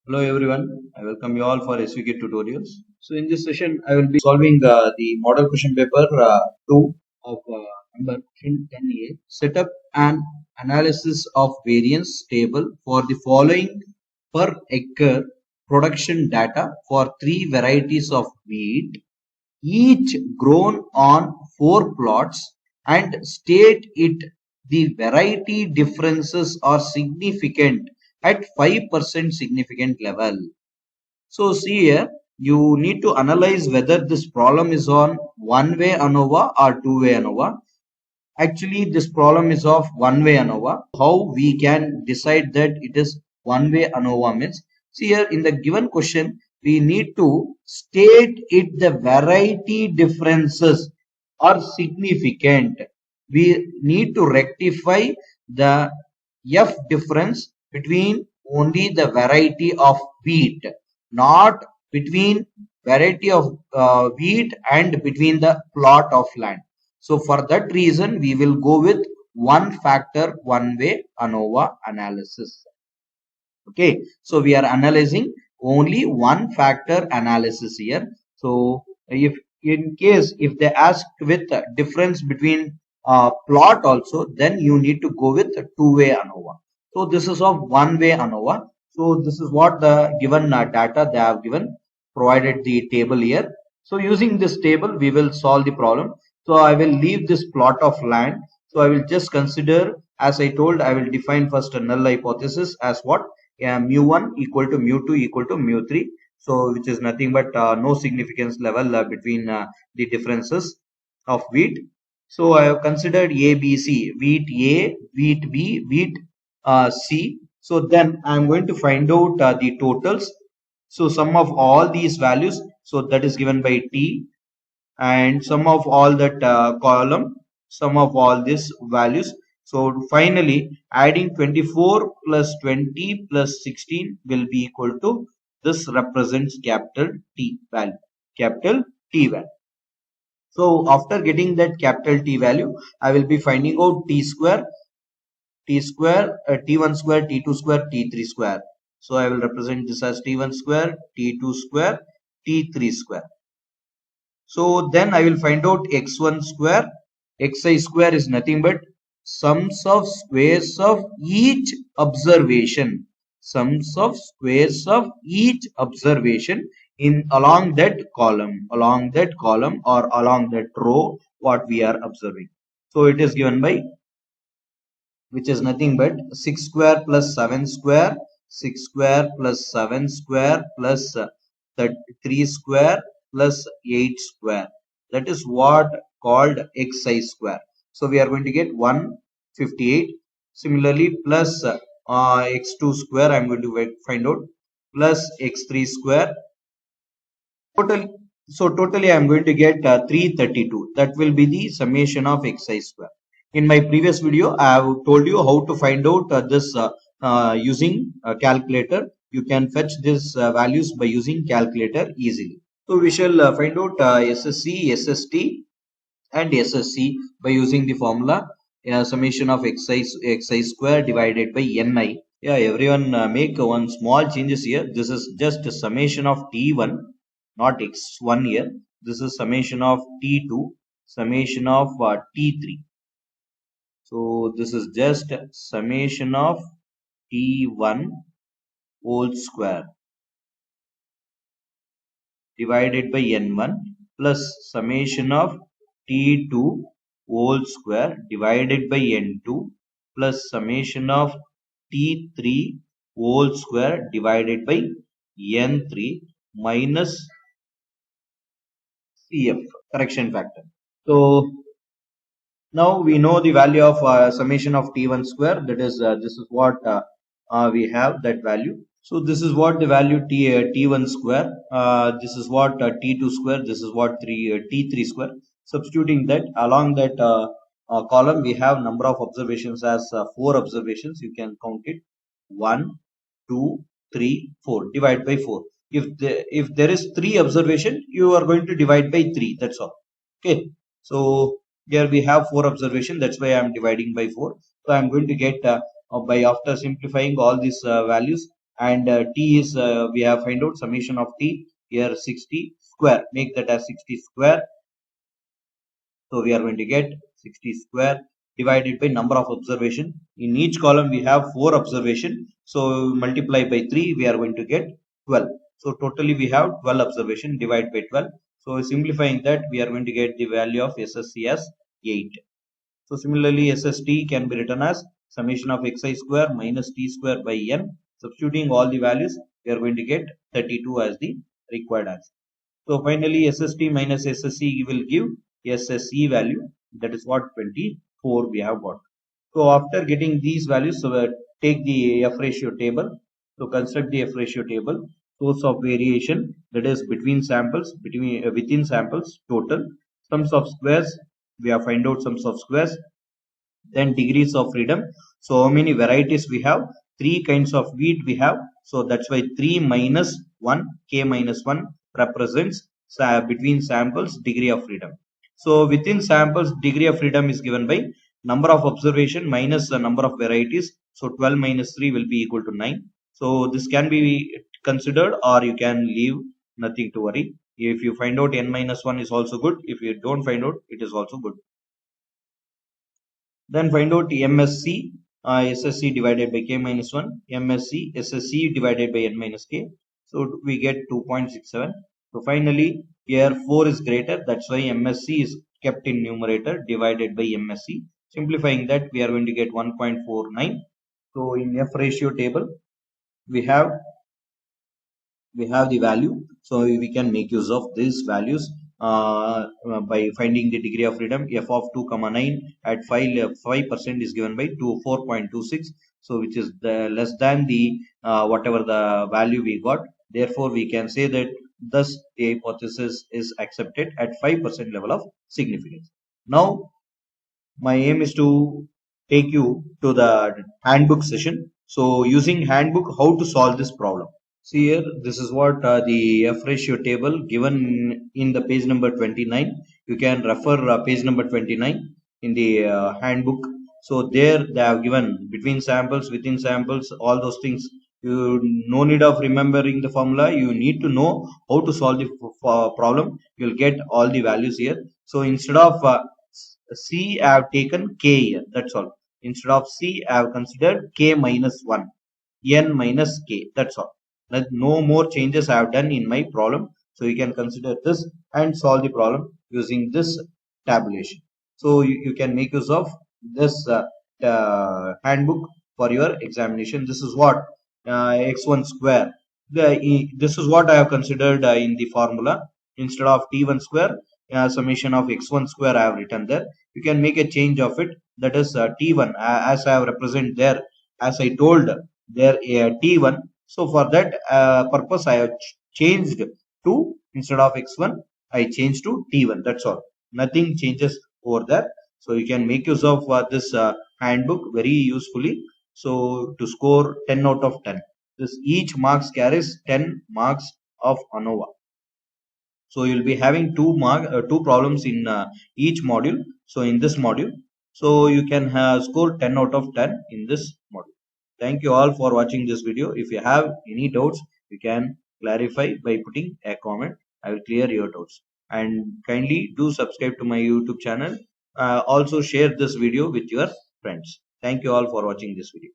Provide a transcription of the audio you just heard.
Hello everyone, I welcome you all for SVK tutorials. So in this session, I will be solving the model question paper 2 of number 10A. Set up an analysis of variance table for the following per acre production data for 3 varieties of wheat, each grown on 4 plots, and state it the variety differences are significant at 5% significant level. So see here, you need to analyze whether this problem is on one-way ANOVA or two-way ANOVA. Actually, this problem is of one-way ANOVA. How we can decide that it is one-way ANOVA means, see here in the given question, we need to state it the variety differences are significant. We need to rectify the F difference between only the variety of wheat, not between variety of wheat and between the plot of land. So for that reason, we will go with one factor, one way ANOVA analysis. Okay, so we are analyzing only one factor analysis here. So if in case if they ask with difference between plot also, then you need to go with two-way ANOVA. So this is of one-way ANOVA. So this is what the given data they have given, provided the table here. So using this table, we will solve the problem. So I will leave this plot of land. So I will just consider, as I told, I will define first a null hypothesis as what? Mu1 equal to mu2 equal to mu3. So which is nothing but no significance level between the differences of wheat. So I have considered A, B, C, wheat A, wheat B, wheat C. So then I am going to find out the totals. So sum of all these values, so that is given by T, and sum of all that column, sum of all these values. So finally adding 24 plus 20 plus 16 will be equal to, this represents capital T value, capital T value. So after getting that capital T value, I will be finding out T square, T1 square, T2 square, T3 square. So I will represent this as T1 square, T2 square, T3 square. So then I will find out x1 square. Xi square is nothing but sums of squares of each observation. Sums of squares of each observation in along that column or along that row what we are observing. So it is given by, which is nothing but 6 square plus 7 square, 6 square plus 7 square plus 3 square plus 8 square. That is what called xi square. So we are going to get 158. Similarly, plus x2 square I am going to find out, plus x3 square. Totally I am going to get 332. That will be the summation of xi square. In my previous video, I have told you how to find out this using a calculator. You can fetch these values by using calculator easily. So we shall find out SSC, SST and SSC by using the formula summation of xi square divided by ni. Yeah, everyone make one small changes here. This is just a summation of T1, not x1 here. This is summation of T2, summation of T3. So this is just summation of T1 whole square divided by N1 plus summation of T2 whole square divided by N2 plus summation of T3 whole square divided by N3 minus CF, correction factor. So now we know the value of summation of T1 square, that is this is what we have that value. So this is what the value T1 square, this is what T2 square, this is what T3 square. Substituting that along that column, we have number of observations as 4 observations. You can count it 1, 2, 3, 4. Divide by 4. If there is 3 observation, you are going to divide by 3. That's all. Okay. So here we have 4 observation. That's why I am dividing by 4. So I am going to get by after simplifying all these values, and t is we have find out summation of t here 60 square. Make that as 60 square. So we are going to get 60 square divided by number of observation. In each column we have 4 observation. So multiply by 3, we are going to get 12. So totally we have 12 observation divided by 12. So simplifying that, we are going to get the value of SSC as 8. So similarly SST can be written as summation of xi square minus t square by n. Substituting all the values, we are going to get 32 as the required answer. So finally SST minus SSC will give SSE value, that is what 24 we have got. So after getting these values, so take the F ratio table. So construct the F ratio table. Source of variation, that is between samples, within samples, total. Sums of squares, we have find out sums of squares. Then degrees of freedom. So how many varieties we have? 3 kinds of wheat we have. So that's why 3 minus 1, k minus 1 represents between samples degree of freedom. So within samples degree of freedom is given by number of observation minus the number of varieties. So 12 minus 3 will be equal to 9. So this can be considered, or you can leave, nothing to worry. If you find out n minus 1 is also good. If you don't find out, it is also good. Then find out MSC, SSC divided by k minus 1, MSC, SSC divided by n minus k. So we get 2.67. So finally, here 4 is greater. That's why MSC is kept in numerator divided by MSC. Simplifying that, we are going to get 1.49. So in F ratio table, we have the value, so we can make use of these values by finding the degree of freedom. F of 2 comma 9 at 5% is given by 4.26, so which is less than the whatever the value we got. Therefore we can say that thus the hypothesis is accepted at 5% level of significance. Now my aim is to take you to the handbook session. So using handbook, how to solve this problem. See here, this is what the F ratio table given in the page number 29. You can refer page number 29 in the handbook. So there they have given between samples, within samples, all those things. You no need of remembering the formula. You need to know how to solve the problem. You'll get all the values here. So instead of C, I have taken K here. That's all. Instead of C, I have considered K minus 1. N minus K. That's all. That no more changes I have done in my problem. So you can consider this and solve the problem using this tabulation. So you can make use of this handbook for your examination. This is what x1 square. This is what I have considered in the formula. Instead of t1 square, summation of x1 square I have written there. You can make a change of it. That is t1 as I have represented there. As I told there t1. So for that purpose I have changed to, instead of x1 I changed to t1. That's all. Nothing changes over there. So you can make use of this handbook very usefully. So to score 10 out of 10. This each marks carries 10 marks of ANOVA. So you'll be having two problems in each module. So in this module, so you can score 10 out of 10 in this module. Thank you all for watching this video. If you have any doubts, you can clarify by putting a comment. I will clear your doubts. And kindly do subscribe to my YouTube channel. Also share this video with your friends. Thank you all for watching this video.